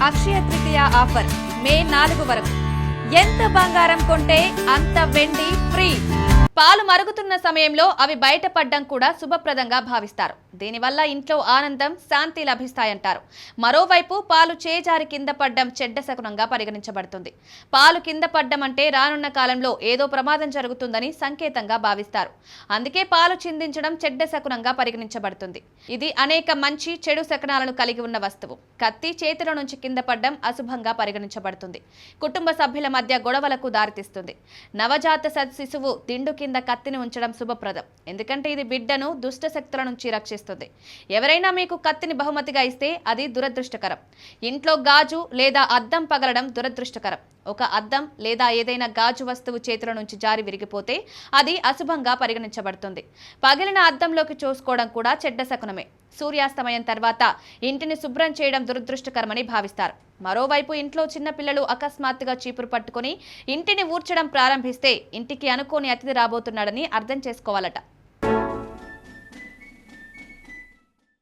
Akshaya Tritiya offer మే 4 వరకు. ఎంత బంగారం కొంటే అంత వెండి ఫ్రీ. పాలు మరుగుతున్న సమయంలో అవి బయటపడడం కూడా శుభప్రదంగా భావిస్తారు. దీనివల్ల ఇంట్లో ఆనందం, శాంతి లభిస్తాయంటారు. మరోవైపు పాలు చేజారి కింద పడ్డం చెడ్డ శకునంగా పరిగణించబడుతుంది. పాలు కింద పడ్డం అంటే రానున్న కాలంలో ఏదో ప్రమాదం జరుగుతుందని సంకేతంగా భావిస్తారు. అందుకే పాలు చిందించడం చెడ్డ శకునంగా పరిగణించబడుతుంది. ఇది అనేక మంచి, చెడు శకునాలను కలిగి ఉన్న వస్తువు. కత్తి చేతిలో నుంచి కింద పడ్డం అశుభంగా పరిగణించబడుతుంది. కుటుంబ సభ్యుల మధ్య గొడవలకు దారితీస్తుంది. నవజాత శిశువు దిండు కింద కత్తిని ఉంచడం శుభప్రదం. ఎందుకంటే ఇది బిడ్డను దుష్ట శక్తుల నుంచి రక్షిస్తుంది. ఎవరైనా మీకు కత్తిని బహుమతిగా ఇస్తే అది దురదృష్టకరం. ఇంట్లో గాజు లేదా అద్దం పగలడం దురదృష్టకరం. ఒక అద్దం లేదా ఏదైనా గాజు వస్తువు చేతుల నుంచి జారి విరిగిపోతే అది అశుభంగా పరిగణించబడుతుంది. పగిలిన అద్దంలోకి చూసుకోవడం కూడా చెడ్డ శకునమే. సూర్యాస్తమయం తర్వాత ఇంటిని శుభ్రం చేయడం దురదృష్టకరమని భావిస్తారు. మరోవైపు ఇంట్లో చిన్న పిల్లలు అకస్మాత్తుగా చీపురు పట్టుకుని ఇంటిని ఊడ్చడం ప్రారంభిస్తే ఇంటికి అనుకోని అతిథి రాబోతున్నాడని అర్థం చేసుకోవాలట.